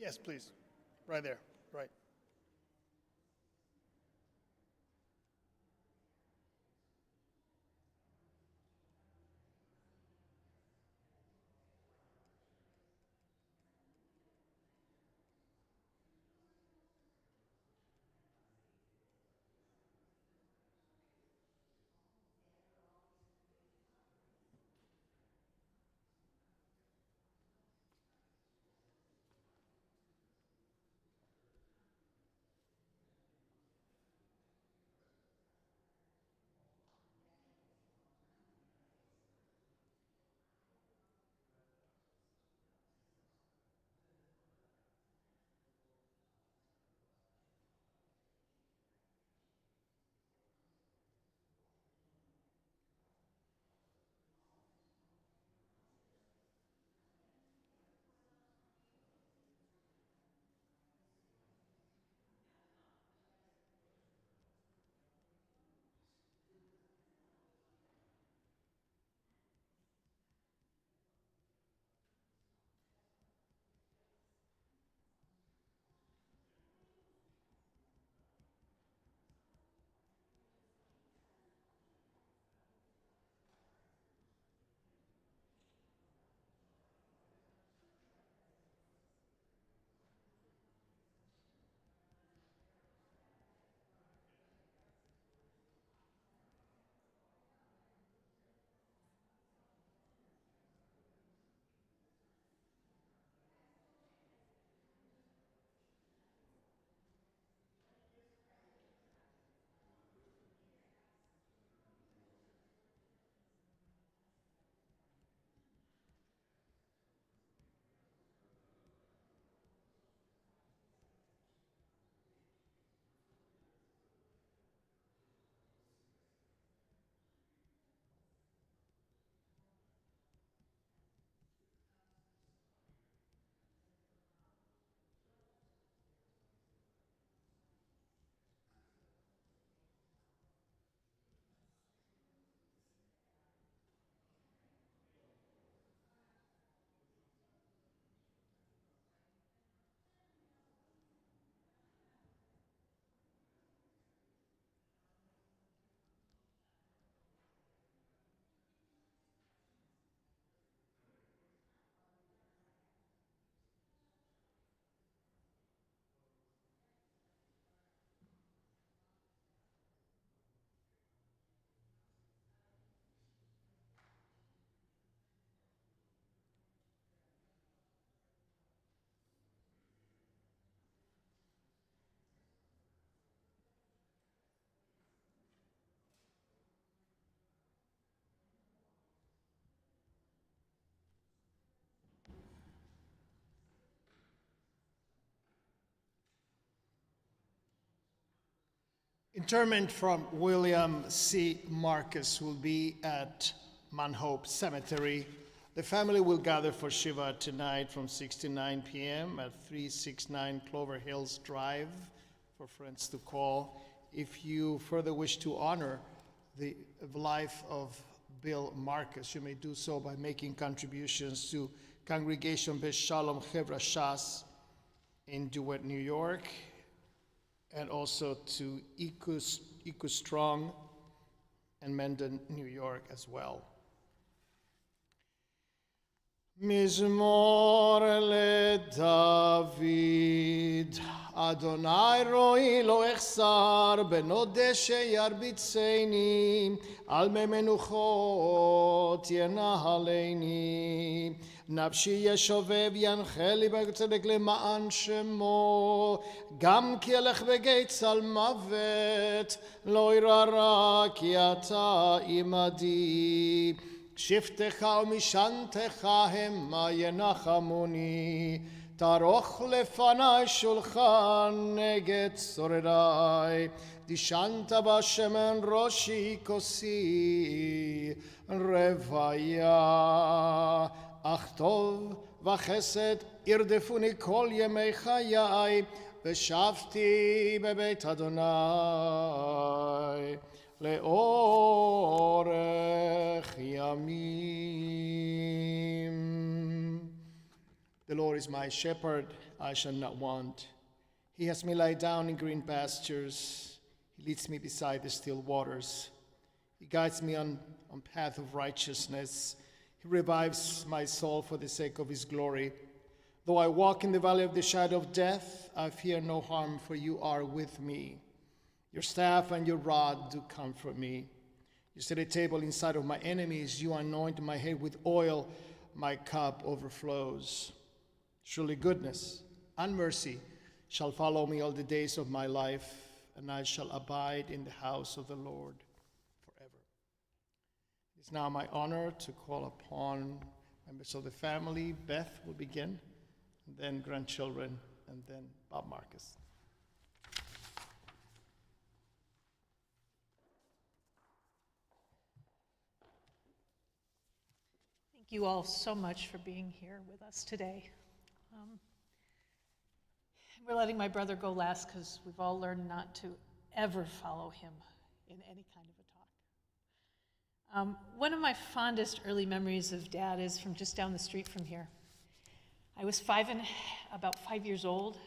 Yes, please. Right there. Right. Interment from William C. Marcus will be at Mount Hope Cemetery. The family will gather for Shiva tonight from 6 to 9 p.m. at 369 Clover Hills Drive for friends to call. If you further wish to honor the life of Bill Marcus, you may do so by making contributions to Congregation Beth Shalom Chevra Shas in DeWitt, New York, and also to Eco Strong and Mendon, New York as well. מזמור לדוד, אדוני רואי לא אחסר, בנודה שירביצני, על מי מנוחות ינהלני. נפשי ישובב ינחלי בצדק למען שמו, גם כי אלך בגיא צל מוות, לא ירא רע כי אתה עמדי. שבטך ומשענתך המה ינחמוני, תערוך לפני שולחן נגד צורריי. דשנת בשמן ראשי כוסי רוויה. אך טוב וחסד ירדפוני כל ימי חיי, ושבתי בבית אדוני לאורך ימים. The Lord is is my shepherd, I shall not want. He has me lie down in green pastures. He leads me beside the still waters. He guides me on path of righteousness. He revives my soul for the sake of his glory. Though I walk in the valley of the shadow of death, I fear no harm, for you are with me. Your staff and your rod do comfort me. You set a table inside of my enemies. You anoint my head with oil. My cup overflows. Surely goodness and mercy shall follow me all the days of my life, and I shall abide in the house of the Lord forever. It is now my honor to call upon members of the family. Beth will begin, and then grandchildren, and then Bob Marcus. Thank you all so much for being here with us today. We're letting my brother go last because we've all learned not to ever follow him in any kind of a talk. One of my fondest early memories of Dad is from just down the street from here. I was about 5 years old,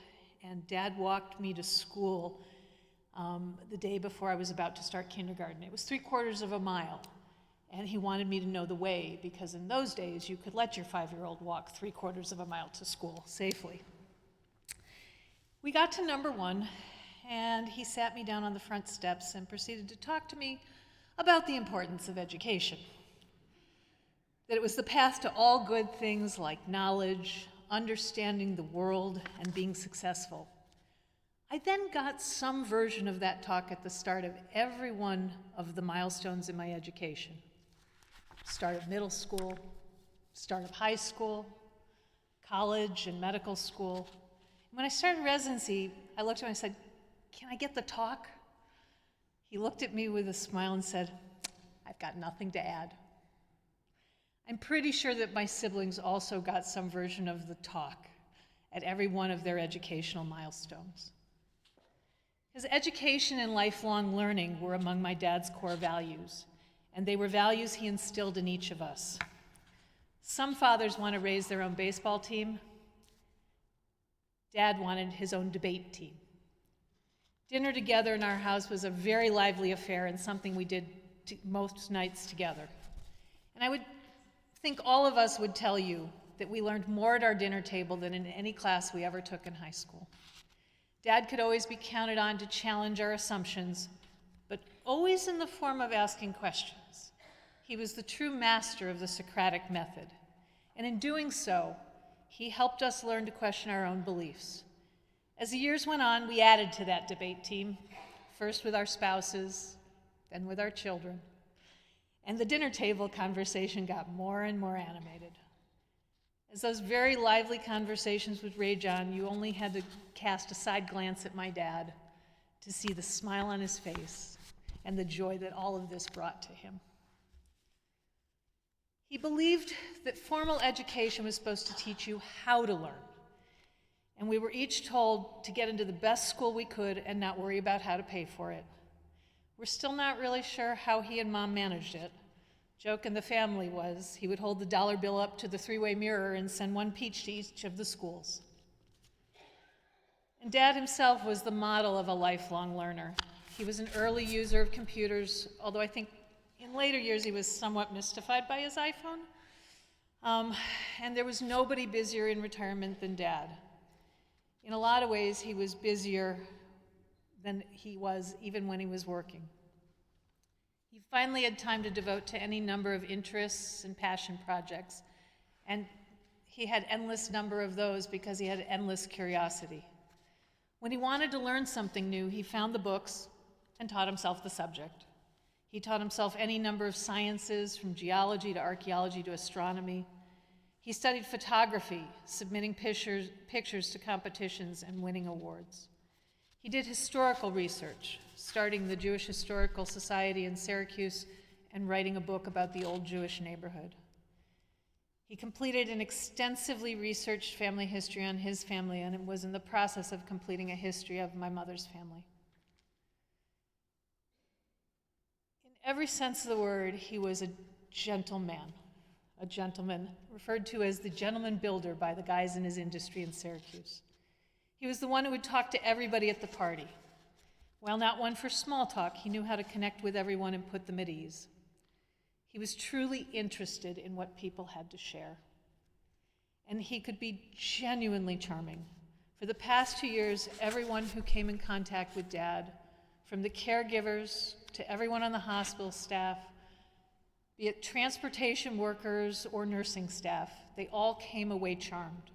and Dad walked me to school the day before I was about to start kindergarten. It was 3/4 of a mile. And he wanted me to know the way, because in those days you could let your 5-year-old walk 3/4 of a mile to school safely. We got to number 1, and he sat me down on the front steps and proceeded to talk to me about the importance of education. That it was the path to all good things like knowledge, understanding the world, and being successful. I then got some version of that talk at the start of every one of the milestones in my education. Start of middle school, start of high school, college and medical school. When I started residency, I looked at him and I said, "Can I get the talk?" He looked at me with a smile and said, "I've got nothing to add." I'm pretty sure that my siblings also got some version of the talk at every one of their educational milestones. Because education and lifelong learning were among my dad's core values, and they were values he instilled in each of us. Some fathers want to raise their own baseball team. Dad wanted his own debate team. Dinner together in our house was a very lively affair and something we did most nights together. And I would think all of us would tell you that we learned more at our dinner table than in any class we ever took in high school. Dad could always be counted on to challenge our assumptions, but always in the form of asking questions. He was the true master of the Socratic method, and in doing so, he helped us learn to question our own beliefs. As the years went on, we added to that debate team, first with our spouses, then with our children, and the dinner table conversation got more and more animated. As those very lively conversations would rage on, you only had to cast a side glance at my dad to see the smile on his face and the joy that all of this brought to him. He believed that formal education was supposed to teach you how to learn, and we were each told to get into the best school we could and not worry about how to pay for it. We're still not really sure how he and Mom managed it. Joke in the family was he would hold the dollar bill up to the three-way mirror and send one peach to each of the schools. And Dad himself was the model of a lifelong learner. He was an early user of computers, although I think in later years he was somewhat mystified by his iPhone. And there was nobody busier in retirement than Dad. In a lot of ways, he was busier than he was even when he was working. He finally had time to devote to any number of interests and passion projects, and he had endless number of those because he had endless curiosity. When he wanted to learn something new, he found the books and taught himself the subject. He taught himself any number of sciences, from geology to archaeology to astronomy. He studied photography, submitting pictures to competitions and winning awards. He did historical research, starting the Jewish Historical Society in Syracuse and writing a book about the old Jewish neighborhood. He completed an extensively researched family history on his family and was in the process of completing a history of my mother's family. In every sense of the word, he was a gentleman, a gentleman, referred to as the gentleman builder by the guys in his industry in Syracuse. He was the one who would talk to everybody at the party. While not one for small talk, he knew how to connect with everyone and put them at ease. He was truly interested in what people had to share. And he could be genuinely charming. For the past 2 years, everyone who came in contact with Dad, from the caregivers to everyone on the hospital staff, be it transportation workers or nursing staff, they all came away charmed.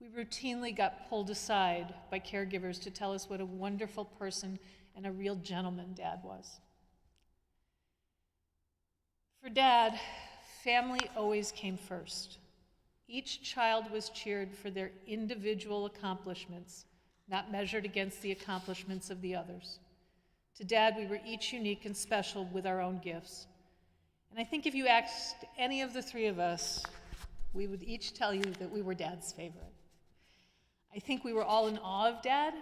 We routinely got pulled aside by caregivers to tell us what a wonderful person and a real gentleman Dad was. For Dad, family always came first. Each child was cheered for their individual accomplishments, not measured against the accomplishments of the others. To Dad, we were each unique and special with our own gifts. And I think if you asked any of the three of us, we would each tell you that we were Dad's favorite. I think we were all in awe of Dad,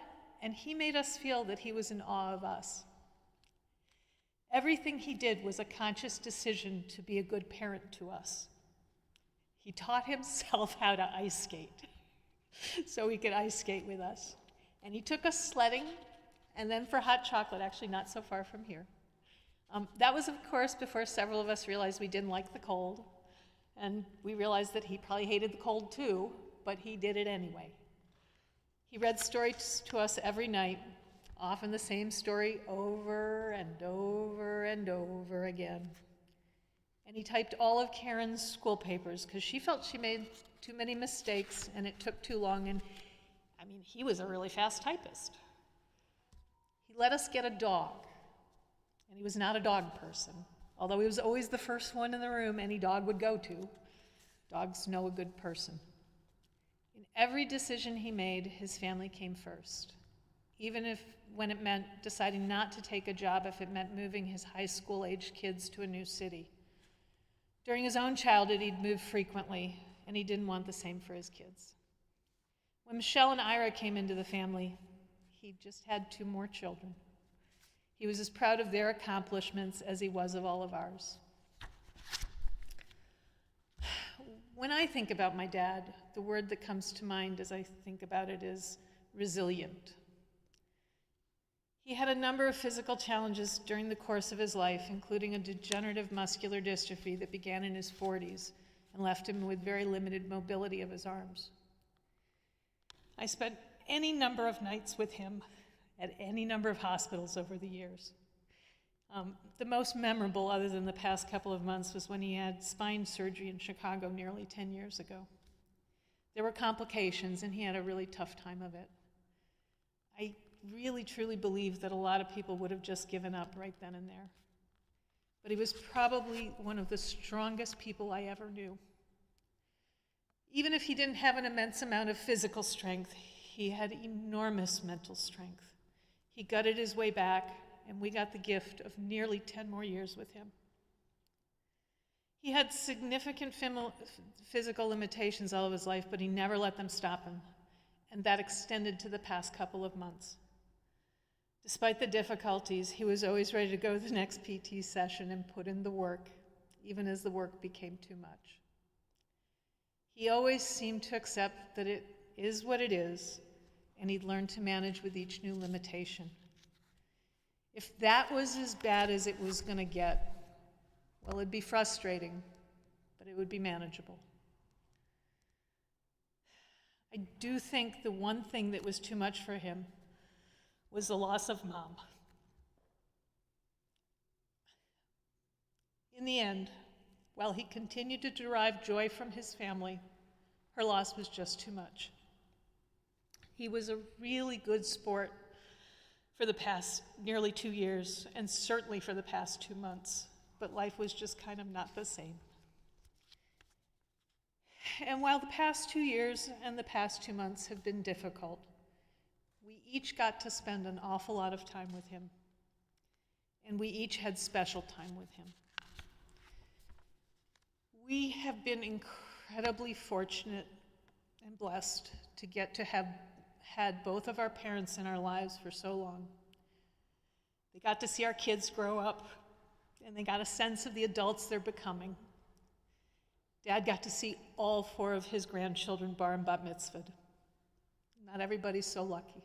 and he made us feel that he was in awe of us. Everything he did was a conscious decision to be a good parent to us. He taught himself how to ice skate so he could ice skate with us. And he took us sledding, and then for hot chocolate, actually not so far from here. That was, of course, before several of us realized we didn't like the cold, and we realized that he probably hated the cold too, but he did it anyway. He read stories to us every night, often the same story over and over and over again. And he typed all of Karen's school papers because she felt she made too many mistakes and it took too long. And I mean, he was a really fast typist. He let us get a dog, and he was not a dog person, although he was always the first one in the room any dog would go to. Dogs know a good person. In every decision he made, his family came first, even when it meant deciding not to take a job if it meant moving his high school-aged kids to a new city. During his own childhood, he'd moved frequently, and he didn't want the same for his kids. When Michelle and Ira came into the family, he just had 2 more children. He was as proud of their accomplishments as he was of all of ours. When I think about my dad, the word that comes to mind as I think about it is resilient. He had a number of physical challenges during the course of his life, including a degenerative muscular dystrophy that began in his 40s and left him with very limited mobility of his arms. I spent any number of nights with him at any number of hospitals over the years. The most memorable, other than the past couple of months, was when he had spine surgery in Chicago nearly 10 years ago. There were complications, and he had a really tough time of it. I really, truly believe that a lot of people would have just given up right then and there. But he was probably one of the strongest people I ever knew. Even if he didn't have an immense amount of physical strength, he had enormous mental strength. He gutted his way back, and we got the gift of nearly 10 more years with him. He had significant physical limitations all of his life, but he never let them stop him, and that extended to the past couple of months. Despite the difficulties, he was always ready to go to the next PT session and put in the work, even as the work became too much. He always seemed to accept that it is what it is, and he'd learned to manage with each new limitation. If that was as bad as it was going to get, well, it'd be frustrating, but it would be manageable. I do think the one thing that was too much for him was the loss of Mom. In the end, while he continued to derive joy from his family, her loss was just too much. He was a really good sport for the past nearly 2 years, and certainly for the past 2 months, but life was just kind of not the same. And while the past 2 years and the past 2 months have been difficult, we each got to spend an awful lot of time with him, and we each had special time with him. We have been incredibly fortunate and blessed to get to have had both of our parents in our lives for so long. They got to see our kids grow up, and they got a sense of the adults they're becoming. Dad got to see all 4 of his grandchildren bar and bat mitzvahed. Not everybody's so lucky.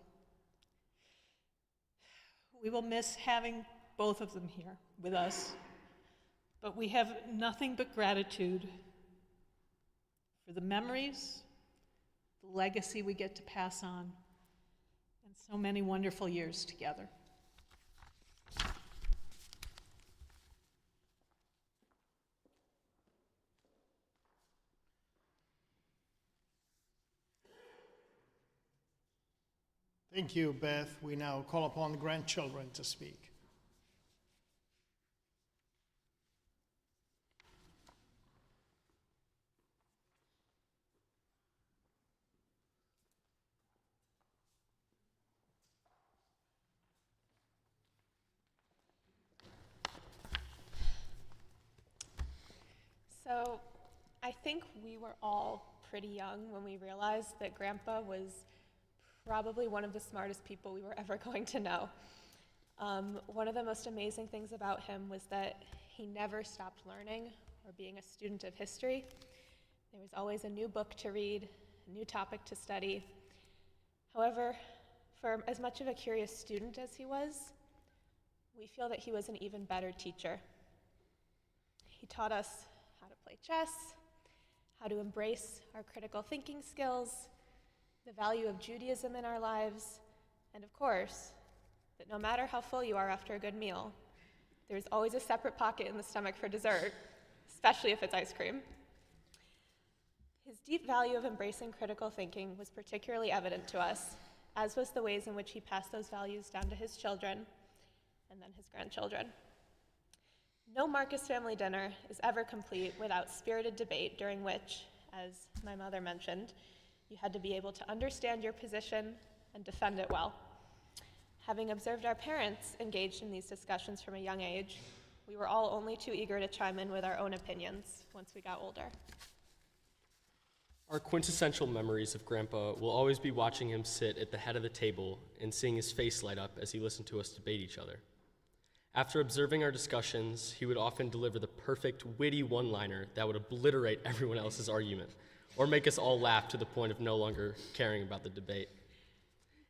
We will miss having both of them here with us, but we have nothing but gratitude for the memories, the legacy we get to pass on, and so many wonderful years together. Thank you, Beth. We now call upon the grandchildren to speak. So I think we were all pretty young when we realized that Grandpa was probably one of the smartest people we were ever going to know. One of the most amazing things about him was that he never stopped learning or being a student of history. There was always a new book to read, a new topic to study. However, for as much of a curious student as he was, we feel that he was an even better teacher. He taught us how to play chess, how to embrace our critical thinking skills, the value of Judaism in our lives, and of course, that no matter how full you are after a good meal, there's always a separate pocket in the stomach for dessert, especially if it's ice cream. His deep value of embracing critical thinking was particularly evident to us, as was the ways in which he passed those values down to his children and then his grandchildren. No Marcus family dinner is ever complete without spirited debate during which, as my mother mentioned, you had to be able to understand your position and defend it well. Having observed our parents engaged in these discussions from a young age, we were all only too eager to chime in with our own opinions once we got older. Our quintessential memories of Grandpa will always be watching him sit at the head of the table and seeing his face light up as he listened to us debate each other. After observing our discussions, he would often deliver the perfect, witty one-liner that would obliterate everyone else's argument, or make us all laugh to the point of no longer caring about the debate.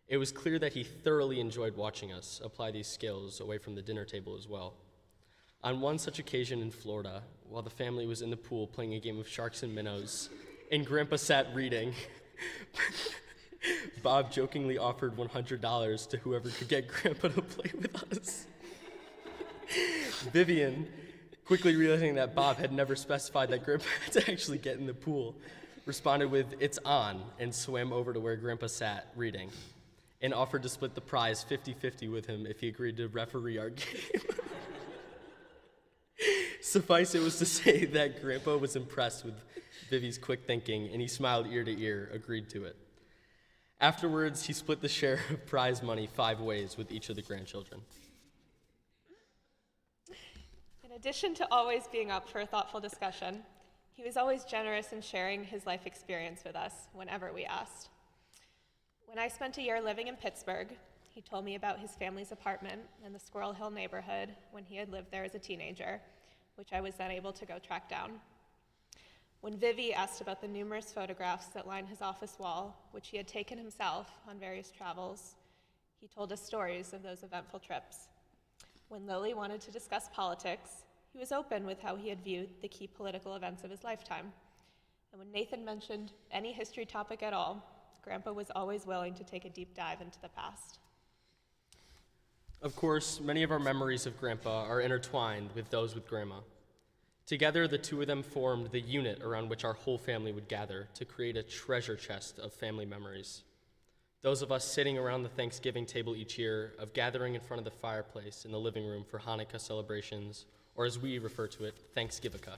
It was clear that he thoroughly enjoyed watching us apply these skills away from the dinner table as well. On one such occasion in Florida, while the family was in the pool playing a game of sharks and minnows, and Grandpa sat reading, Bob jokingly offered $100 to whoever could get Grandpa to play with us. Vivian, quickly realizing that Bob had never specified that Grandpa had to actually get in the pool, responded with, "It's on," and swam over to where Grandpa sat reading, and offered to split the prize 50-50 with him if he agreed to referee our game. Suffice it was to say that Grandpa was impressed with Vivi's quick thinking, and he smiled ear to ear, agreed to it. Afterwards, he split the share of prize money 5 ways with each of the grandchildren. In addition to always being up for a thoughtful discussion, he was always generous in sharing his life experience with us whenever we asked. When I spent a year living in Pittsburgh, he told me about his family's apartment in the Squirrel Hill neighborhood when he had lived there as a teenager, which I was then able to go track down. When Vivi asked about the numerous photographs that line his office wall, which he had taken himself on various travels, he told us stories of those eventful trips. When Lily wanted to discuss politics, he was open with how he had viewed the key political events of his lifetime. And when Nathan mentioned any history topic at all, Grandpa was always willing to take a deep dive into the past. Of course, many of our memories of Grandpa are intertwined with those with Grandma. Together, the two of them formed the unit around which our whole family would gather to create a treasure chest of family memories. Those of us sitting around the Thanksgiving table each year, of gathering in front of the fireplace in the living room for Hanukkah celebrations, or as we refer to it, Thanksgivika.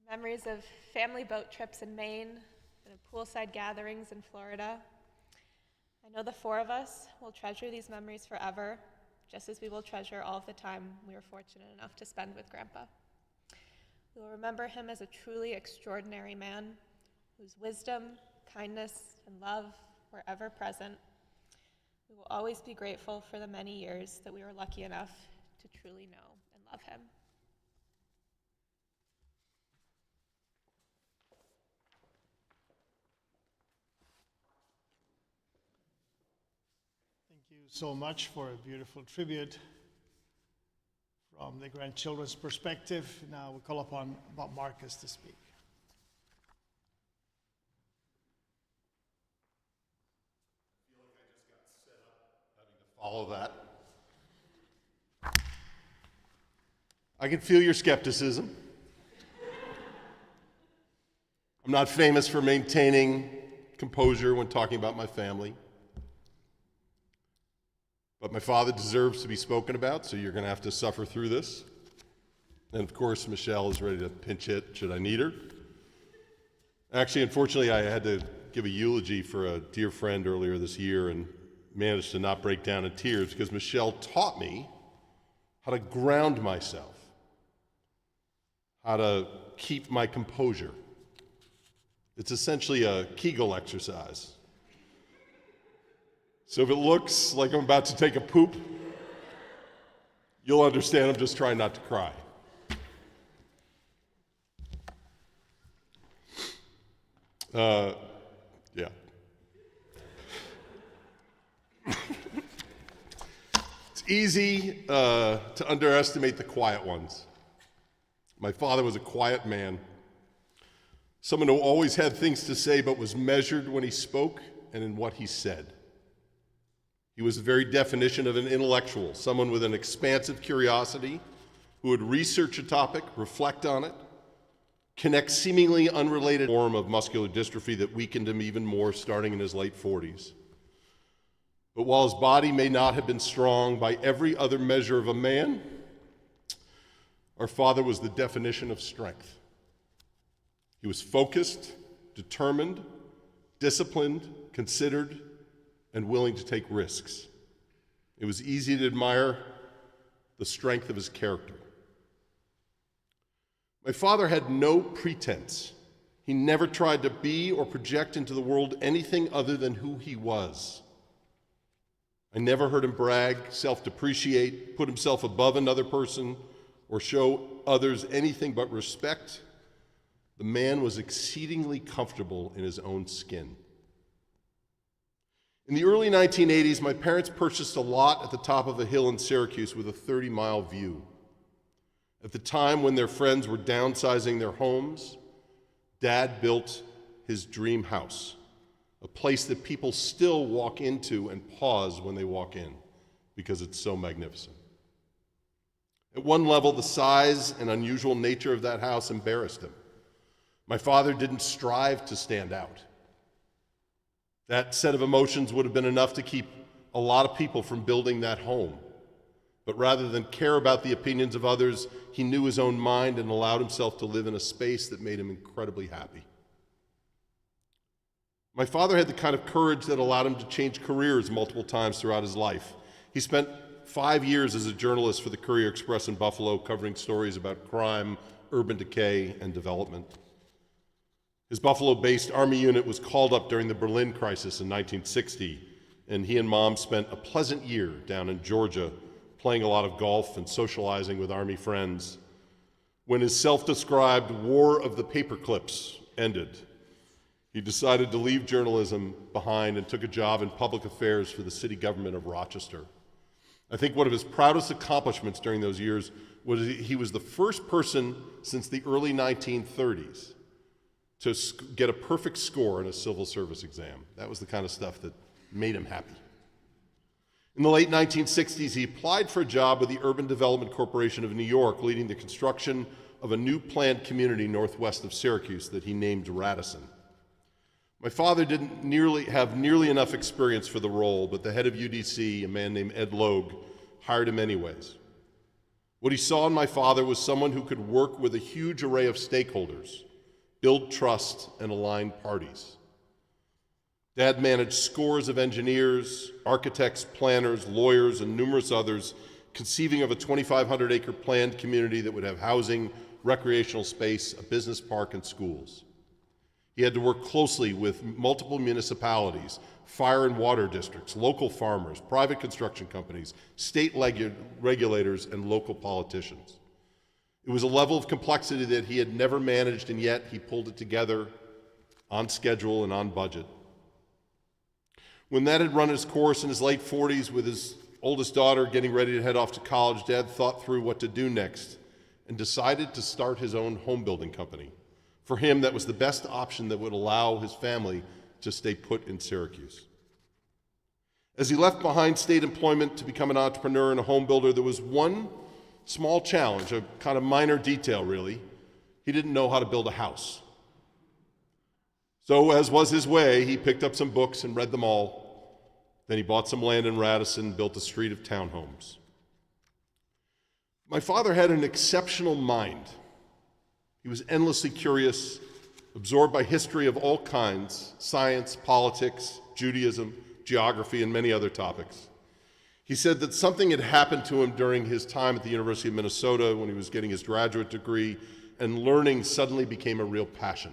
Memories of family boat trips in Maine and of poolside gatherings in Florida. I know the 4 of us will treasure these memories forever, just as we will treasure all of the time we were fortunate enough to spend with Grandpa. We will remember him as a truly extraordinary man whose wisdom, kindness, and love were ever present. We will always be grateful for the many years that we were lucky enough to truly know and love him. you so much for a beautiful tribute from the grandchildren's perspective. Now we call upon Bob Marcus to speak. Follow that. I can feel your skepticism. I'm not famous for maintaining composure when talking about my family. But my father deserves to be spoken about, so you're going to have to suffer through this. And of course, Michelle is ready to pinch hit should I need her. Actually, unfortunately, I had to give a eulogy for a dear friend earlier this year and managed to not break down in tears because Michelle taught me how to ground myself, how to keep my composure. It's essentially a Kegel exercise. So if it looks like I'm about to take a poop, you'll understand I'm just trying not to cry. Yeah. It's easy to underestimate the quiet ones. My father was a quiet man, someone who always had things to say but was measured when he spoke and in what he said. He was the very definition of an intellectual, someone with an expansive curiosity who would research a topic, reflect on it, connect seemingly unrelated form of muscular dystrophy that weakened him even more starting in his late 40s. But while his body may not have been strong by every other measure of a man, our father was the definition of strength. He was focused, determined, disciplined, considered, and willing to take risks. It was easy to admire the strength of his character. My father had no pretense. He never tried to be or project into the world anything other than who he was. I never heard him brag, self-depreciate, put himself above another person, or show others anything but respect. The man was exceedingly comfortable in his own skin. In the early 1980s, my parents purchased a lot at the top of a hill in Syracuse with a 30-mile view. At the time when their friends were downsizing their homes, Dad built his dream house, a place that people still walk into and pause when they walk in because it's so magnificent. At one level, the size and unusual nature of that house embarrassed him. My father didn't strive to stand out. That set of emotions would have been enough to keep a lot of people from building that home. But rather than care about the opinions of others, he knew his own mind and allowed himself to live in a space that made him incredibly happy. My father had the kind of courage that allowed him to change careers multiple times throughout his life. He spent 5 years as a journalist for the Courier Express in Buffalo, covering stories about crime, urban decay, and development. His Buffalo-based Army unit was called up during the Berlin crisis in 1960, and he and Mom spent a pleasant year down in Georgia playing a lot of golf and socializing with Army friends. When his self-described war of the paperclips ended, he decided to leave journalism behind and took a job in public affairs for the city government of Rochester. I think one of his proudest accomplishments during those years was he was the first person since the early 1930s to get a perfect score in a civil service exam. That was the kind of stuff that made him happy. In the late 1960s, he applied for a job with the Urban Development Corporation of New York, leading the construction of a new planned community northwest of Syracuse that he named Radisson. My father didn't have nearly enough experience for the role, but the head of UDC, a man named Ed Logue, hired him anyways. What he saw in my father was someone who could work with a huge array of stakeholders, build trust, and align parties. Dad managed scores of engineers, architects, planners, lawyers, and numerous others, conceiving of a 2,500-acre planned community that would have housing, recreational space, a business park, and schools. He had to work closely with multiple municipalities, fire and water districts, local farmers, private construction companies, state regulators, and local politicians. It was a level of complexity that he had never managed, and yet he pulled it together on schedule and on budget. When that had run its course in his late 40s with his oldest daughter getting ready to head off to college, Dad thought through what to do next and decided to start his own home building company. For him, that was the best option that would allow his family to stay put in Syracuse. As he left behind state employment to become an entrepreneur and a home builder, there was one small challenge, a kind of minor detail really. He didn't know how to build a house. So, as was his way, he picked up some books and read them all. Then he bought some land in Radisson and built a street of townhomes. My father had an exceptional mind. He was endlessly curious, absorbed by history of all kinds, science, politics, Judaism, geography, and many other topics. He said that something had happened to him during his time at the University of Minnesota when he was getting his graduate degree, and learning suddenly became a real passion.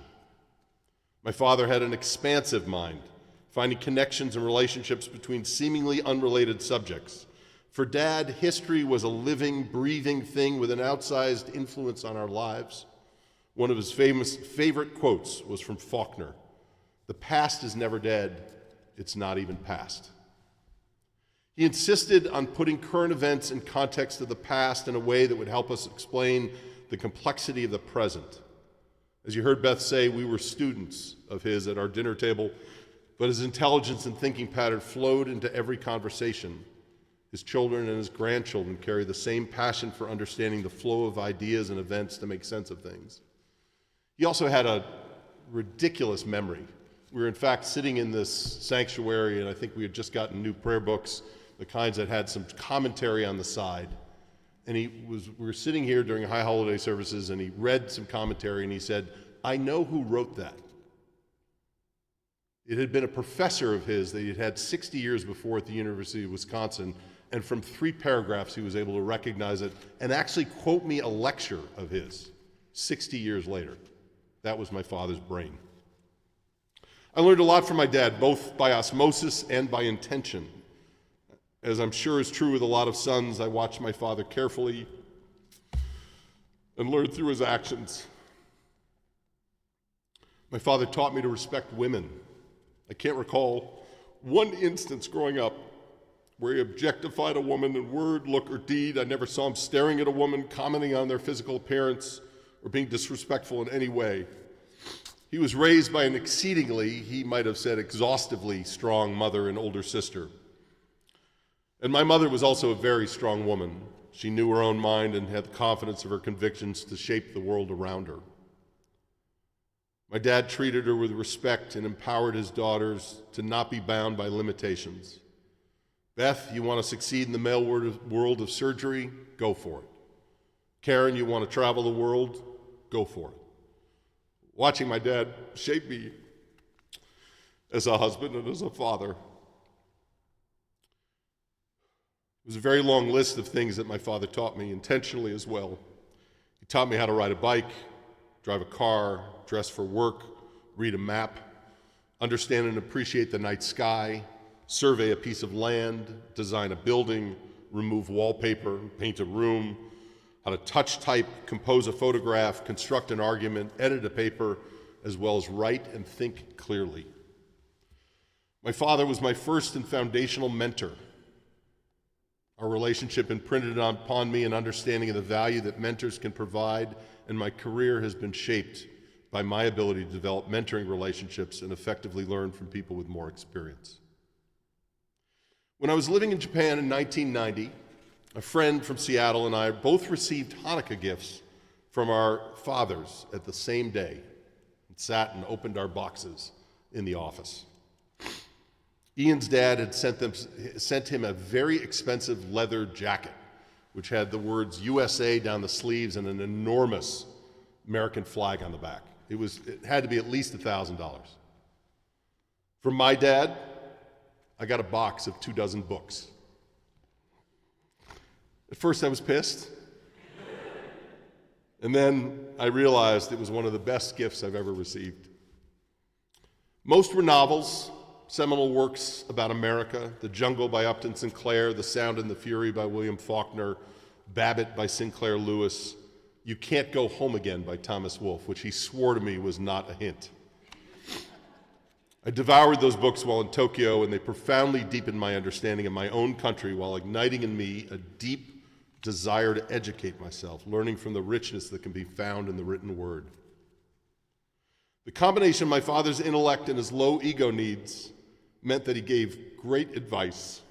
My father had an expansive mind, finding connections and relationships between seemingly unrelated subjects. For Dad, history was a living, breathing thing with an outsized influence on our lives. One of his favorite quotes was from Faulkner: "The past is never dead, it's not even past." He insisted on putting current events in context of the past in a way that would help us explain the complexity of the present. As you heard Beth say, we were students of his at our dinner table, but his intelligence and thinking pattern flowed into every conversation. His children and his grandchildren carry the same passion for understanding the flow of ideas and events to make sense of things. He also had a ridiculous memory. We were in fact sitting in this sanctuary, and I think we had just gotten new prayer books, the kinds that had some commentary on the side. And we were sitting here during high holiday services, and he read some commentary, and he said, "I know who wrote that." It had been a professor of his that he had had 60 years before at the University of Wisconsin, and from 3 paragraphs he was able to recognize it and actually quote me a lecture of his 60 years later. That was my father's brain. I learned a lot from my dad, both by osmosis and by intention. As I'm sure is true with a lot of sons, I watched my father carefully and learned through his actions. My father taught me to respect women. I can't recall one instance growing up where he objectified a woman in word, look, or deed. I never saw him staring at a woman, commenting on their physical appearance, or being disrespectful in any way. He was raised by an exceedingly, he might have said exhaustively, strong mother and older sister. And my mother was also a very strong woman. She knew her own mind and had the confidence of her convictions to shape the world around her. My dad treated her with respect and empowered his daughters to not be bound by limitations. Beth, you want to succeed in the male world of surgery? Go for it. Karen, you want to travel the world? Go for it. Watching my dad shape me as a husband and as a father, it was a very long list of things that my father taught me, intentionally as well. He taught me how to ride a bike, drive a car, dress for work, read a map, understand and appreciate the night sky, survey a piece of land, design a building, remove wallpaper, paint a room, how to touch type, compose a photograph, construct an argument, edit a paper, as well as write and think clearly. My father was my first and foundational mentor. Our relationship imprinted upon me an understanding of the value that mentors can provide, and my career has been shaped by my ability to develop mentoring relationships and effectively learn from people with more experience. When I was living in Japan in 1990, a friend from Seattle and I both received Hanukkah gifts from our fathers at the same day and sat and opened our boxes in the office. Ian's dad had sent him a very expensive leather jacket, which had the words USA down the sleeves and an enormous American flag on the back. It had to be at least $1,000. From my dad, I got a box of 24 books. At first I was pissed, and then I realized it was one of the best gifts I've ever received. Most were novels, seminal works about America: The Jungle by Upton Sinclair, The Sound and the Fury by William Faulkner, Babbitt by Sinclair Lewis, You Can't Go Home Again by Thomas Wolfe, which he swore to me was not a hint. I devoured those books while in Tokyo, and they profoundly deepened my understanding of my own country while igniting in me a deep desire to educate myself, learning from the richness that can be found in the written word. The combination of my father's intellect and his low ego needs meant that he gave great advice.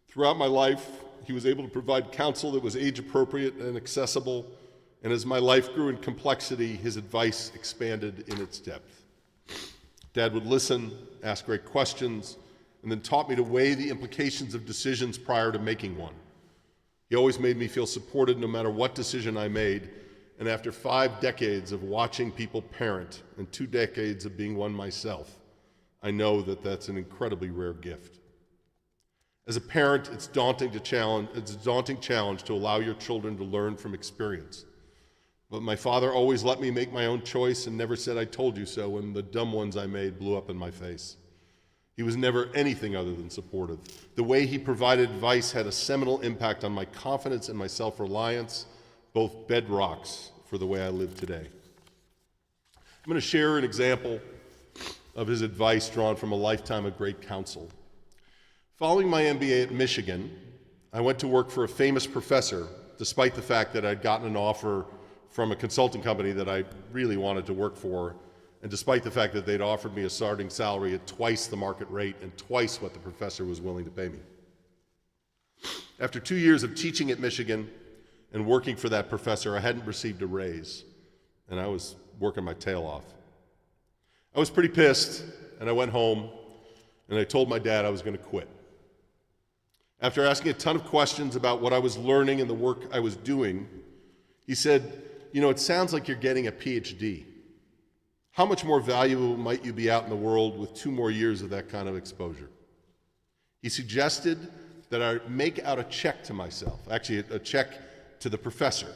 Throughout my life, he was able to provide counsel that was age-appropriate and accessible, and as my life grew in complexity, his advice expanded in its depth. Dad would listen, ask great questions, and then taught me to weigh the implications of decisions prior to making one. He always made me feel supported no matter what decision I made, and after 5 decades of watching people parent and 2 decades of being one myself, I know that that's an incredibly rare gift. As a parent, it's a daunting challenge to allow your children to learn from experience. But my father always let me make my own choice and never said, "I told you so," when the dumb ones I made blew up in my face. He was never anything other than supportive. The way he provided advice had a seminal impact on my confidence and my self-reliance, both bedrocks for the way I live today. I'm going to share an example of his advice drawn from a lifetime of great counsel. Following my MBA at Michigan, I went to work for a famous professor, despite the fact that I'd gotten an offer from a consulting company that I really wanted to work for, and despite the fact that they'd offered me a starting salary at twice the market rate and twice what the professor was willing to pay me. After 2 years of teaching at Michigan and working for that professor, I hadn't received a raise, and I was working my tail off. I was pretty pissed, and I went home, and I told my dad I was going to quit. After asking a ton of questions about what I was learning and the work I was doing, he said, "You know, it sounds like you're getting a PhD. How much more valuable might you be out in the world with 2 more years of that kind of exposure?" He suggested that I make out a check to myself, actually a check to the professor,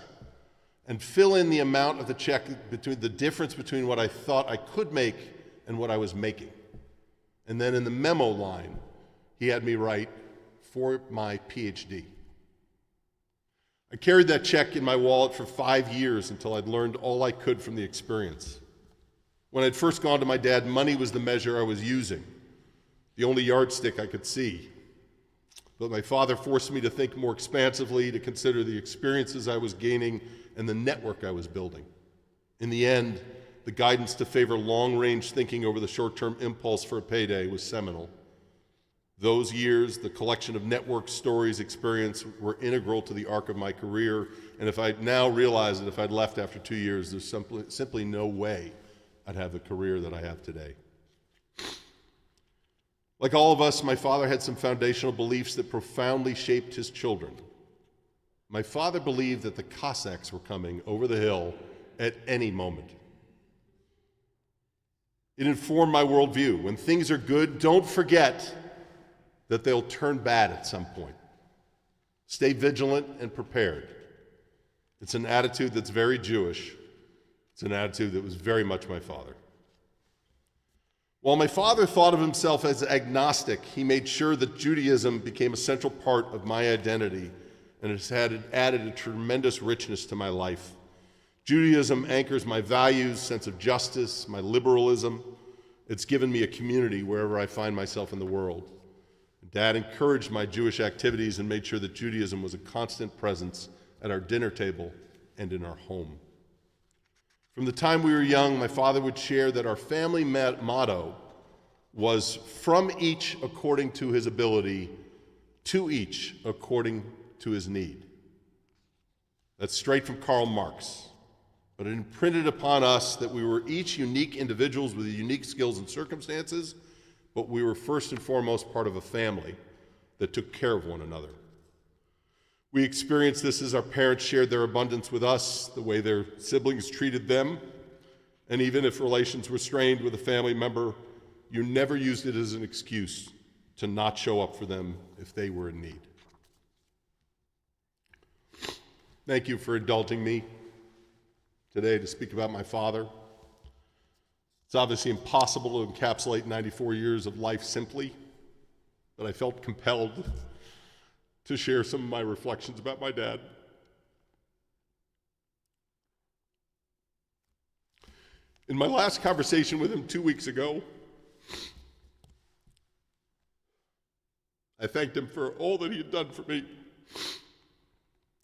and fill in the amount of the check between the difference between what I thought I could make and what I was making. And then in the memo line, he had me write, "For my PhD." I carried that check in my wallet for 5 years until I'd learned all I could from the experience. When I'd first gone to my dad, money was the measure I was using, the only yardstick I could see. But my father forced me to think more expansively, to consider the experiences I was gaining and the network I was building. In the end, the guidance to favor long-range thinking over the short-term impulse for a payday was seminal. Those years, the collection of network stories, experience, were integral to the arc of my career, and if I'd now realized that if I'd left after 2 years, there's simply no way I'd have the career that I have today. Like all of us, my father had some foundational beliefs that profoundly shaped his children. My father believed that the Cossacks were coming over the hill at any moment. It informed my worldview. When things are good, don't forget that they'll turn bad at some point. Stay vigilant and prepared. It's an attitude that's very Jewish. It's an attitude that was very much my father. While my father thought of himself as agnostic, he made sure that Judaism became a central part of my identity, and it's added a tremendous richness to my life. Judaism anchors my values, sense of justice, my liberalism. It's given me a community wherever I find myself in the world. Dad encouraged my Jewish activities and made sure that Judaism was a constant presence at our dinner table and in our home. From the time we were young, my father would share that our family motto was "From each according to his ability, to each according to his need." That's straight from Karl Marx. But it imprinted upon us that we were each unique individuals with unique skills and circumstances, but we were first and foremost part of a family that took care of one another. We experienced this as our parents shared their abundance with us, the way their siblings treated them, and even if relations were strained with a family member, you never used it as an excuse to not show up for them if they were in need. Thank you for indulging me today to speak about my father. It's obviously impossible to encapsulate 94 years of life simply, but I felt compelled to share some of my reflections about my dad. In my last conversation with him 2 weeks ago, I thanked him for all that he had done for me.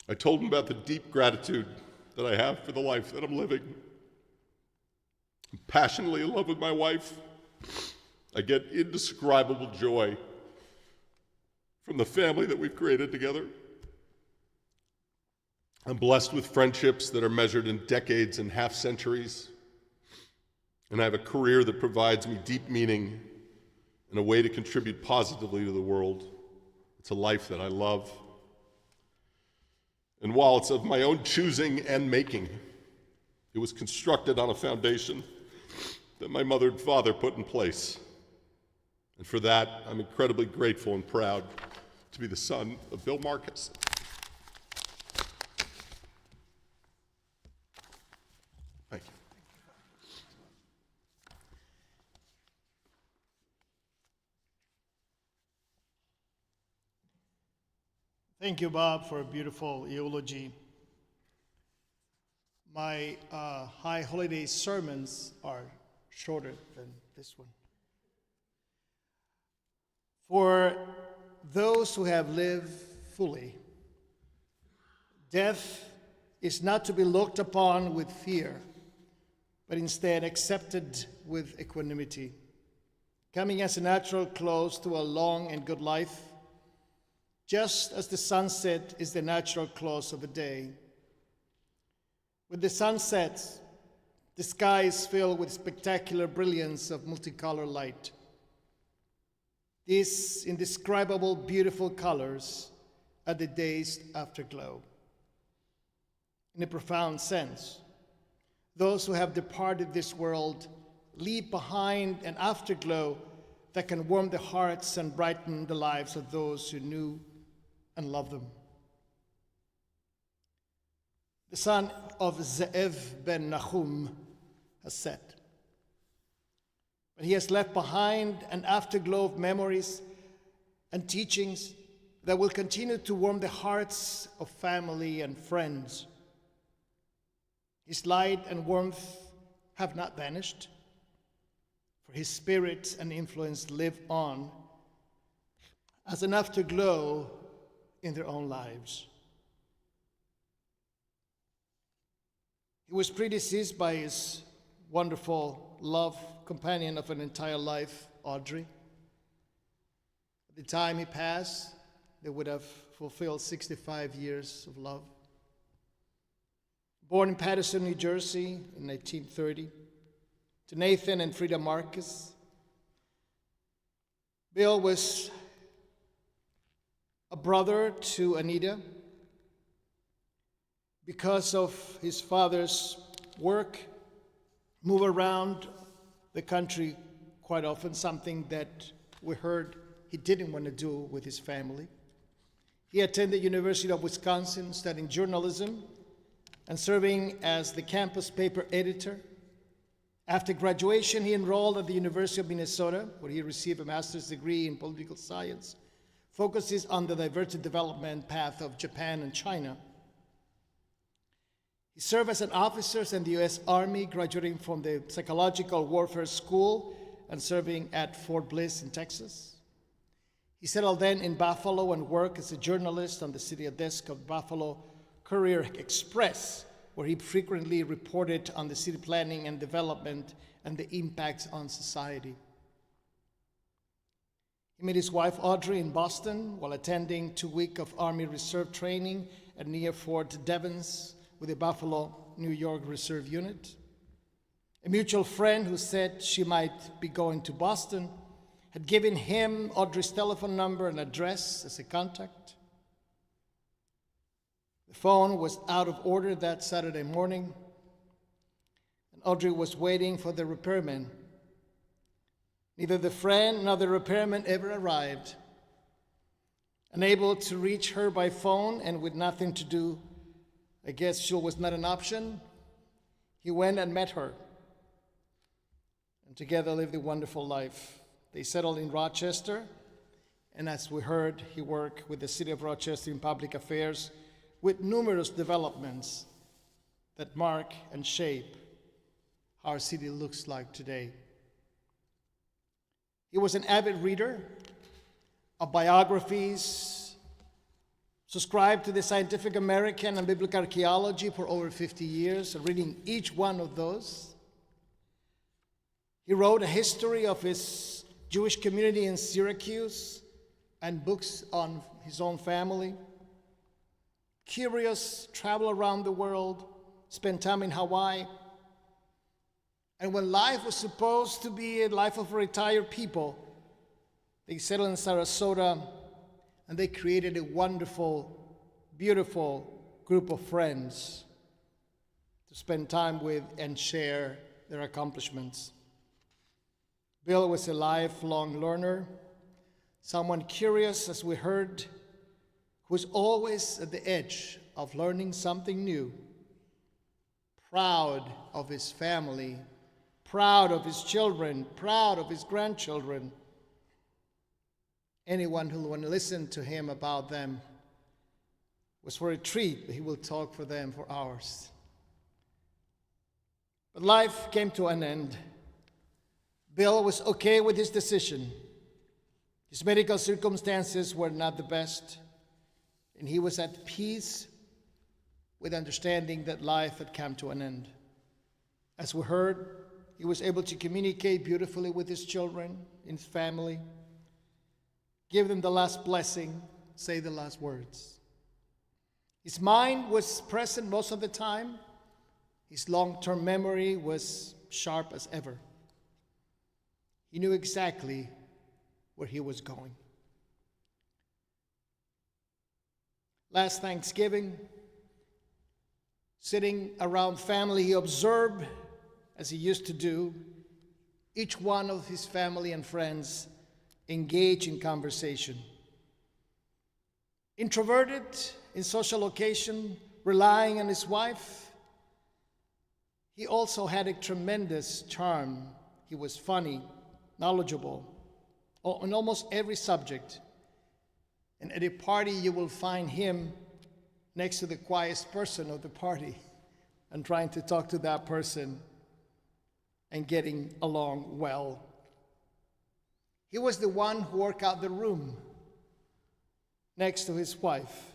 I told him about the deep gratitude that I have for the life that I'm living. I'm passionately in love with my wife. I get indescribable joy from the family that we've created together. I'm blessed with friendships that are measured in decades and half centuries. And I have a career that provides me deep meaning and a way to contribute positively to the world. It's a life that I love. And while it's of my own choosing and making, it was constructed on a foundation that my mother and father put in place. And for that, I'm incredibly grateful and proud to be the son of Bill Marcus. Thank you. Thank you, Bob, for a beautiful eulogy. My high holiday sermons are shorter than this one. For those who have lived fully, death is not to be looked upon with fear, but instead accepted with equanimity, coming as a natural close to a long and good life, just as the sunset is the natural close of a day. With the sunset, the sky is filled with spectacular brilliance of multicolor light. These indescribable, beautiful colors are the day's afterglow. In a profound sense, those who have departed this world leave behind an afterglow that can warm the hearts and brighten the lives of those who knew and loved them. The son of Ze'ev ben Nahum has said, but he has left behind an afterglow of memories and teachings that will continue to warm the hearts of family and friends. His light and warmth have not vanished, for his spirit and influence live on as an afterglow in their own lives. He was predeceased by his wonderful love companion of an entire life, Audrey. At the time he passed, they would have fulfilled 65 years of love. Born in Paterson, New Jersey in 1930, to Nathan and Frida Marcus, Bill was a brother to Anita. Because of his father's work, move around the country quite often, something that we heard he didn't want to do with his family. He attended University of Wisconsin, studying journalism and serving as the campus paper editor. After graduation, he enrolled at the University of Minnesota, where he received a master's degree in political science, focuses on the divergent development path of Japan and China. He served as an officer in the U.S. Army, graduating from the Psychological Warfare School and serving at Fort Bliss in Texas. He settled then in Buffalo and worked as a journalist on the city desk of Buffalo Courier Express, where he frequently reported on the city planning and development and the impacts on society. He met his wife Audrey in Boston while attending 2 weeks of Army Reserve training at near Fort Devens with the Buffalo, New York Reserve Unit. A mutual friend who said she might be going to Boston had given him Audrey's telephone number and address as a contact. The phone was out of order that Saturday morning, and Audrey was waiting for the repairman. Neither the friend nor the repairman ever arrived. Unable to reach her by phone and with nothing to do, I guess she was not an option, he went and met her. And together lived a wonderful life. They settled in Rochester, and as we heard, he worked with the city of Rochester in public affairs with numerous developments that mark and shape our city looks like today. He was an avid reader of biographies, subscribed to the Scientific American and Biblical Archaeology for over 50 years, reading each one of those. He wrote a history of his Jewish community in Syracuse and books on his own family. Curious, traveled around the world, spent time in Hawaii. And when life was supposed to be a life of retired people, they settled in Sarasota and they created a wonderful, beautiful group of friends to spend time with and share their accomplishments. Bill was a lifelong learner, someone curious, as we heard, who was always at the edge of learning something new, proud of his family, proud of his children, proud of his grandchildren. Anyone who would listen to him about them was for a treat. He will talk for them for hours. But life came to an end. Bill was okay with his decision. His medical circumstances were not the best, and he was at peace with understanding that life had come to an end. As we heard, he was able to communicate beautifully with his children, his family, give them the last blessing, say the last words. His mind was present most of the time. His long-term memory was sharp as ever. He knew exactly where he was going. Last Thanksgiving, sitting around family, he observed, as he used to do, each one of his family and friends engage in conversation. Introverted in social occasion, relying on his wife, he also had a tremendous charm. He was funny, knowledgeable on almost every subject. And at a party, you will find him next to the quietest person of the party and trying to talk to that person and getting along well. He was the one who worked out the room next to his wife.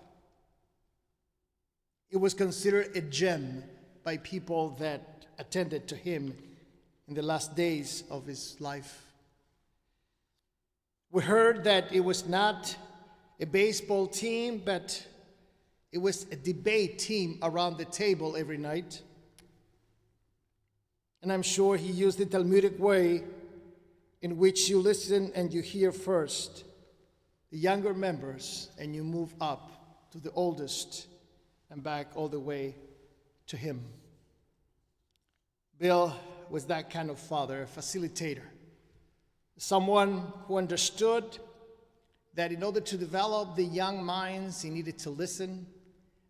It was considered a gem by people that attended to him in the last days of his life. We heard that it was not a baseball team, but it was a debate team around the table every night. And I'm sure he used the Talmudic way in which you listen and you hear first the younger members and you move up to the oldest and back all the way to him. Bill was that kind of father, a facilitator, someone who understood that in order to develop the young minds, he needed to listen,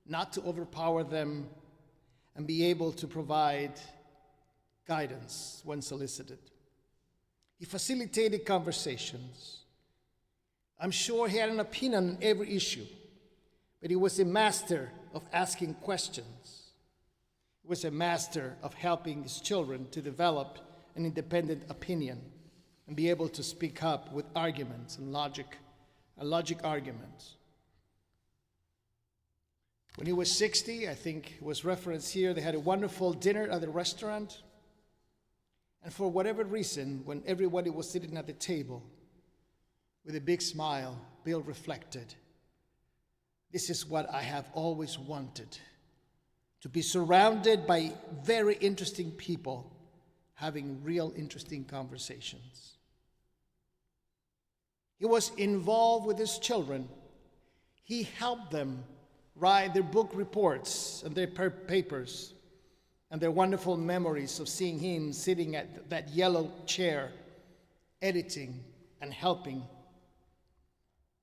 not to overpower them, and be able to provide guidance when solicited. He facilitated conversations. I'm sure he had an opinion on every issue, but he was a master of asking questions. He was a master of helping his children to develop an independent opinion and be able to speak up with arguments and logic arguments. When he was 60, I think it was referenced here, they had a wonderful dinner at the restaurant. And for whatever reason, when everybody was sitting at the table, with a big smile, Bill reflected, "This is what I have always wanted, to be surrounded by very interesting people, having real interesting conversations." He was involved with his children. He helped them write their book reports and their papers and their wonderful memories of seeing him sitting at that yellow chair, editing and helping.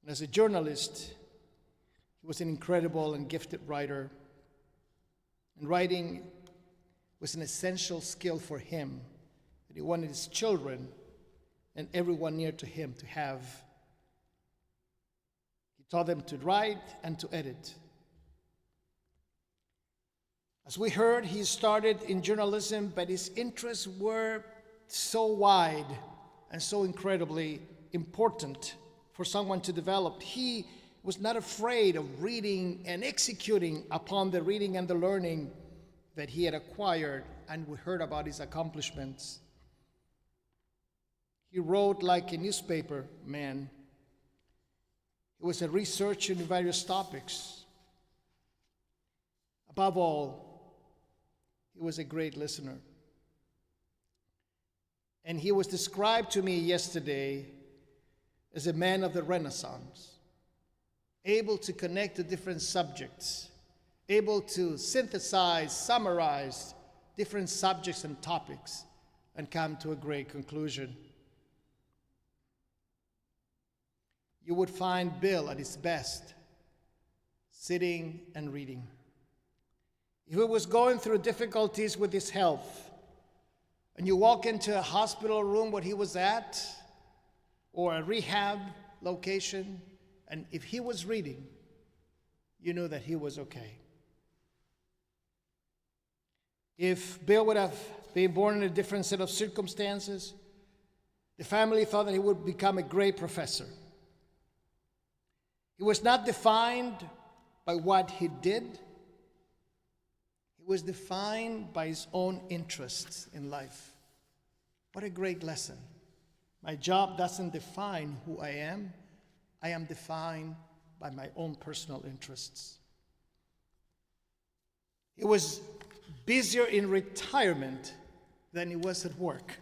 And as a journalist, he was an incredible and gifted writer. And writing was an essential skill for him that he wanted his children and everyone near to him to have. He taught them to write and to edit. As we heard, he started in journalism, but his interests were so wide and so incredibly important for someone to develop. He was not afraid of reading and executing upon the reading and the learning that he had acquired, and we heard about his accomplishments. He wrote like a newspaper man. He was a researcher in various topics. Above all, he was a great listener. And he was described to me yesterday as a man of the Renaissance, able to connect to different subjects, able to synthesize, summarize different subjects and topics, and come to a great conclusion. You would find Bill at his best, sitting and reading. If he was going through difficulties with his health, and you walk into a hospital room where he was at, or a rehab location, and if he was reading, you knew that he was okay. If Bill would have been born in a different set of circumstances, the family thought that he would become a great professor. He was not defined by what he did. He was defined by his own interests in life. What a great lesson. My job doesn't define who I am. I am defined by my own personal interests. He was busier in retirement than he was at work.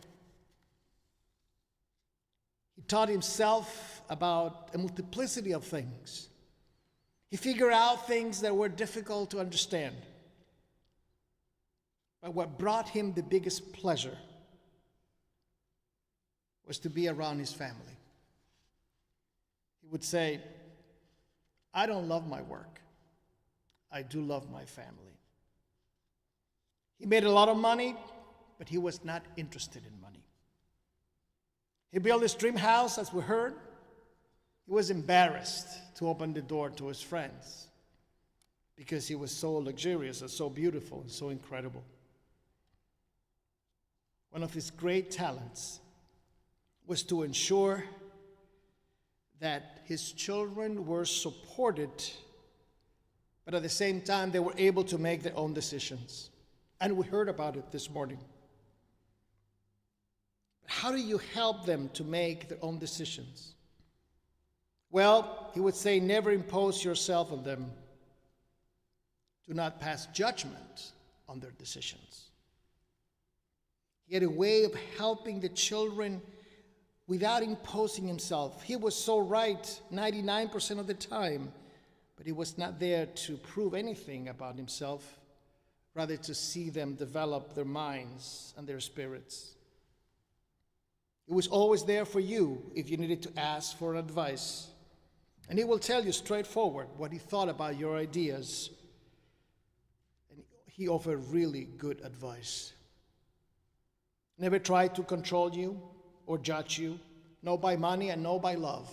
He taught himself about a multiplicity of things. He figured out things that were difficult to understand. But what brought him the biggest pleasure was to be around his family. He would say, I don't love my work. I do love my family. He made a lot of money, but he was not interested in money. He built his dream house, as we heard. He was embarrassed to open the door to his friends because he was so luxurious and so beautiful and so incredible. One of his great talents was to ensure that his children were supported, but at the same time they were able to make their own decisions. And we heard about it this morning. How do you help them to make their own decisions? Well, he would say, never impose yourself on them. Do not pass judgment on their decisions. He had a way of helping the children without imposing himself. He was so right 99% of the time, but he was not there to prove anything about himself, rather to see them develop their minds and their spirits. He was always there for you if you needed to ask for advice. And he will tell you straightforward what he thought about your ideas. And he offered really good advice. Never tried to control you or judge you, no by money and no by love.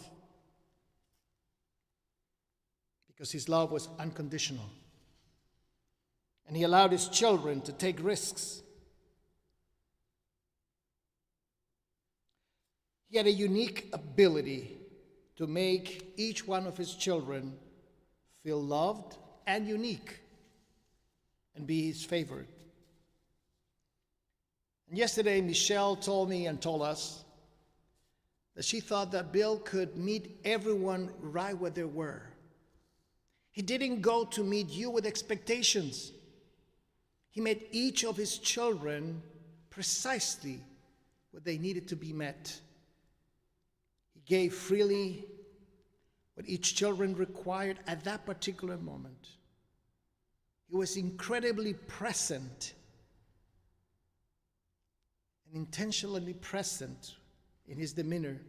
Because his love was unconditional. And he allowed his children to take risks. He had a unique ability to make each one of his children feel loved and unique and be his favorite. And yesterday, Michelle told me and told us that she thought that Bill could meet everyone right where they were. He didn't go to meet you with expectations. He met each of his children precisely where they needed to be met. He gave freely what each children required at that particular moment. He was incredibly present and intentionally present in his demeanor,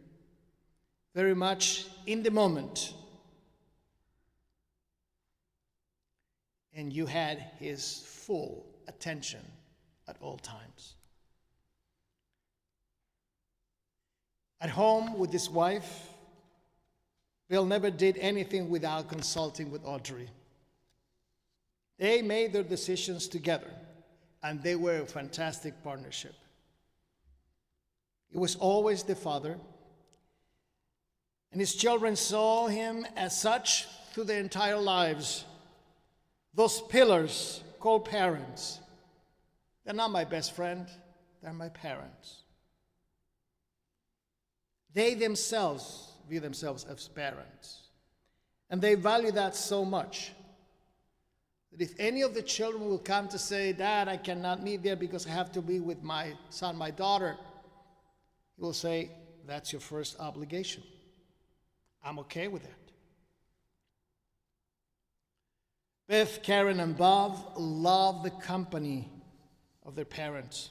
very much in the moment. And you had his full attention at all times. At home with his wife, Bill never did anything without consulting with Audrey. They made their decisions together, and they were a fantastic partnership. It was always the father, and his children saw him as such through their entire lives. Those pillars called parents. They're not my best friend, they're my parents. They themselves view themselves as parents. And they value that so much that if any of the children will come to say, Dad, I cannot meet there because I have to be with my son, my daughter, he will say, that's your first obligation. I'm okay with that. Beth, Karen, and Bob love the company of their parents.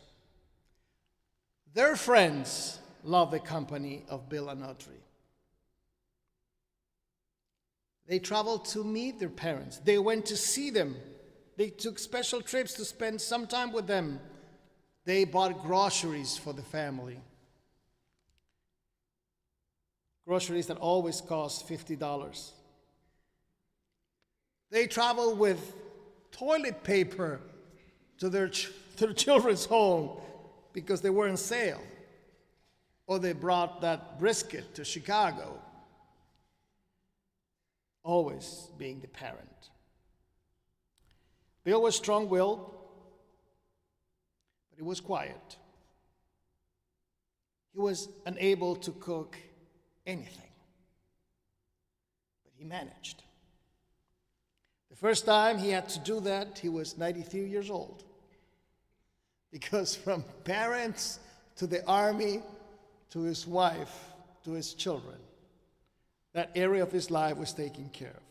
Their friends love the company of Bill and Audrey. They traveled to meet their parents. They went to see them. They took special trips to spend some time with them. They bought groceries for the family. Groceries that always cost $50. They traveled with toilet paper to their children's home because they were on sale. Or they brought that brisket to Chicago. Always being the parent. Bill was strong-willed, but he was quiet. He was unable to cook anything, but he managed. The first time he had to do that, he was 93 years old. Because from parents to the army, to his wife, to his children, that area of his life was taken care of.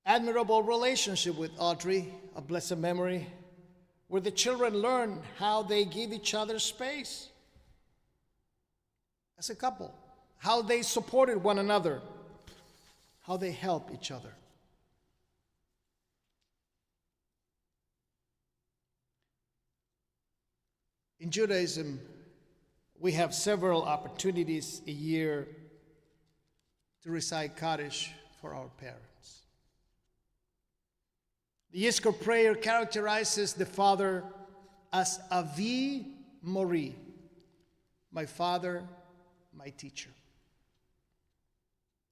Admirable relationship with Audrey, of blessed memory, where the children learn how they give each other space as a couple, how they supported one another, how they help each other. In Judaism, we have several opportunities a year to recite Kaddish for our parents. The Yizkor prayer characterizes the father as Avi Mori, my father, my teacher,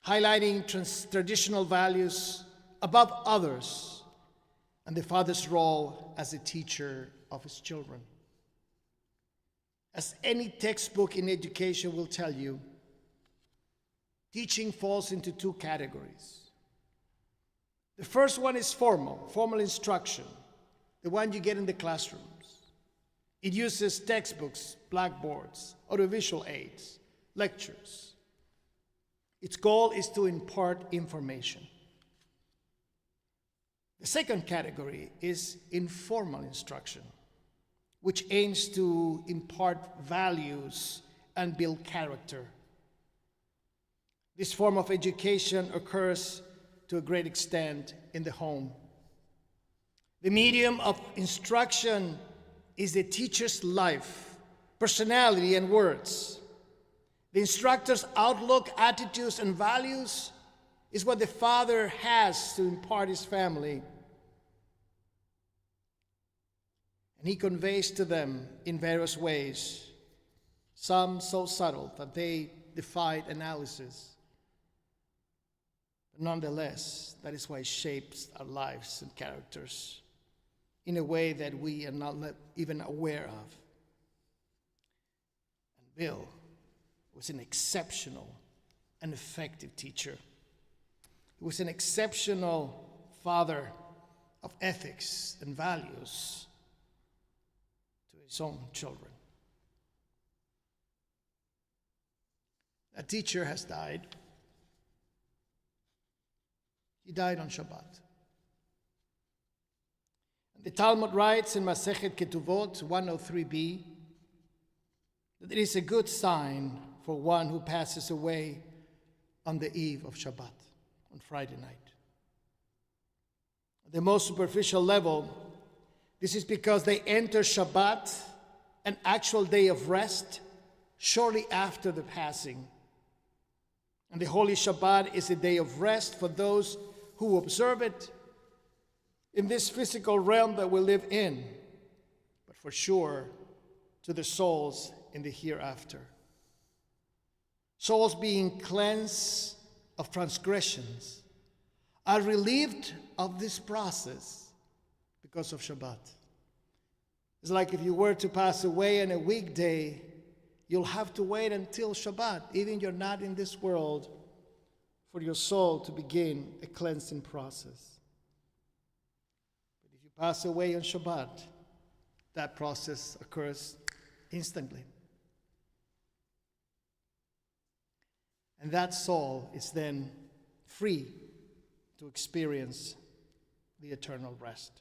highlighting traditional values above others and the father's role as a teacher of his children. As any textbook in education will tell you, teaching falls into two categories. The first one is formal instruction, the one you get in the classrooms. It uses textbooks, blackboards, audiovisual aids, lectures. Its goal is to impart information. The second category is informal instruction, which aims to impart values and build character. This form of education occurs to a great extent in the home. The medium of instruction is the teacher's life, personality, and words. The instructor's outlook, attitudes, and values is what the father has to impart his family. And he conveys to them in various ways, some so subtle that they defied analysis. But nonetheless, that is why it shapes our lives and characters in a way that we are not even aware of. And Bill was an exceptional and effective teacher. He was an exceptional father of ethics and values to his own children. That teacher has died. He died on Shabbat. The Talmud writes in Masechet Ketuvot 103b that it is a good sign for one who passes away on the eve of Shabbat, on Friday night. At the most superficial level, this is because they enter Shabbat, an actual day of rest, shortly after the passing. And the Holy Shabbat is a day of rest for those who observe it in this physical realm that we live in, but for sure to the souls in the hereafter. Souls being cleansed of transgressions are relieved of this process because of Shabbat. It's like if you were to pass away on a weekday, you'll have to wait until Shabbat, even you're not in this world, for your soul to begin a cleansing process. But if you pass away on Shabbat, that process occurs instantly. And that soul is then free to experience the eternal rest,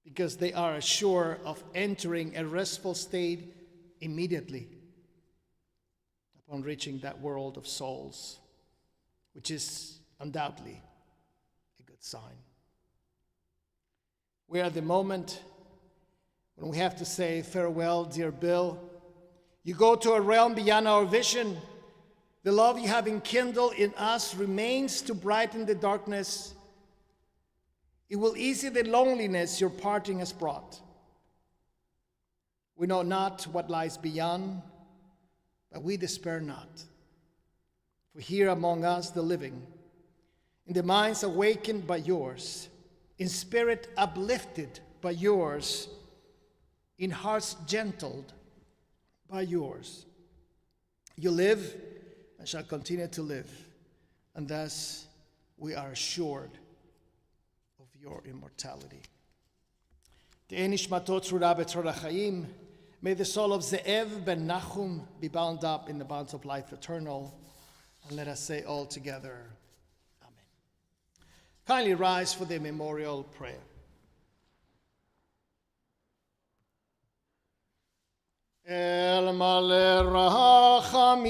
because they are assured of entering a restful state immediately upon reaching that world of souls, which is undoubtedly a good sign. We are at the moment when we have to say farewell, dear Bill. You go to a realm beyond our vision. The love you have enkindled in us remains to brighten the darkness. It will ease the loneliness your parting has brought. We know not what lies beyond, but we despair not. For here among us the living, in the minds awakened by yours, in spirit uplifted by yours, in hearts gentled by yours, you live and shall continue to live, and thus we are assured of your immortality. Te'eh nishmato tzrura b'tzror ha'chaim. May the soul of Ze'ev ben Nachum be bound up in the bonds of life eternal. And let us say all together, Amen. Kindly rise for the memorial prayer. El male rachamim,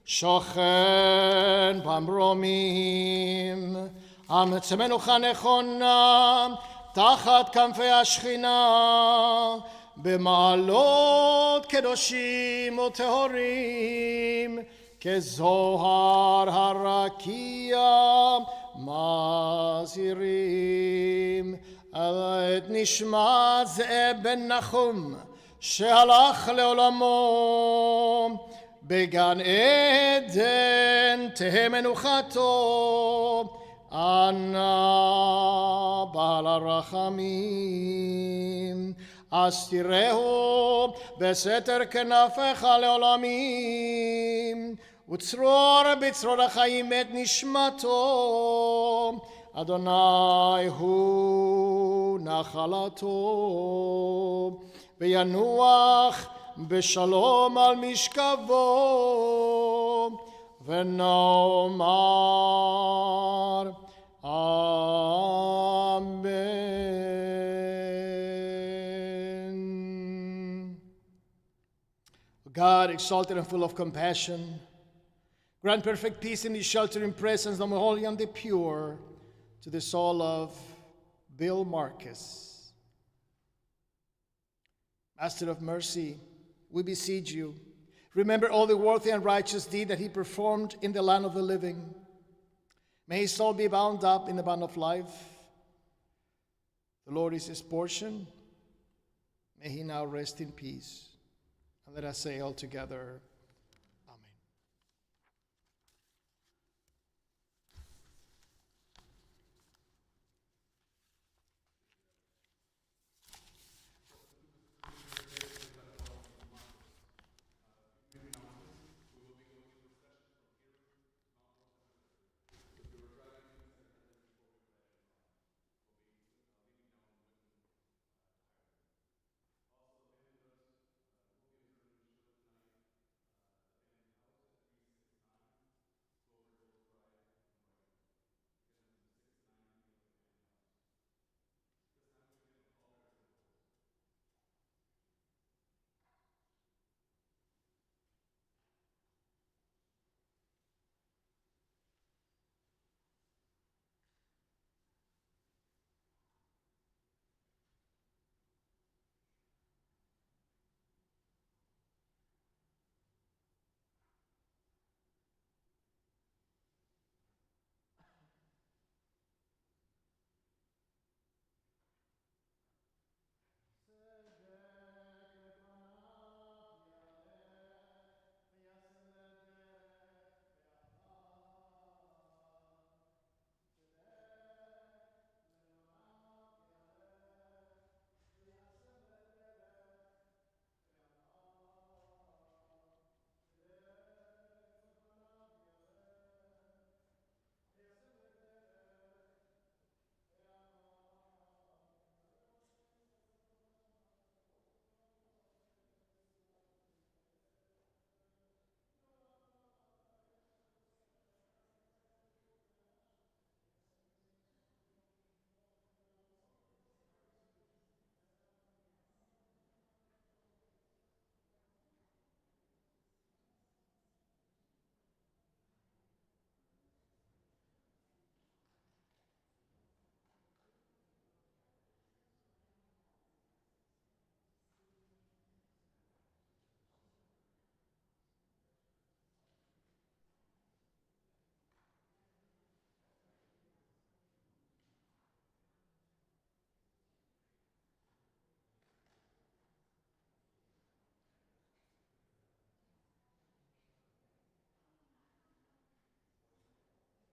shochen bamromim, ametzemenu chanechonam, tachat kanfei השכינה, במעלות קדושים וטהורים, כזוהר הרקיע מזהירים. את נשמת זאב בן נחום, שהלך לעולמו, בגן עדן תהא מנוחתו, אנא בעל הרחמים, אז תראהו בסתר כנפיך לעולמים, וצרור בצרור החיים את נשמתו, אדוני הוא נחלתו, וינוח בשלום על משכבו, ונאמר Amen. God, exalted and full of compassion, grant perfect peace in the sheltering presence of the holy and the pure to the soul of Bill Marcus. Master of mercy, we beseech you, remember all the worthy and righteous deed that he performed in the land of the living. May his soul be bound up in the bond of life. The Lord is his portion. May he now rest in peace. And let us say all together,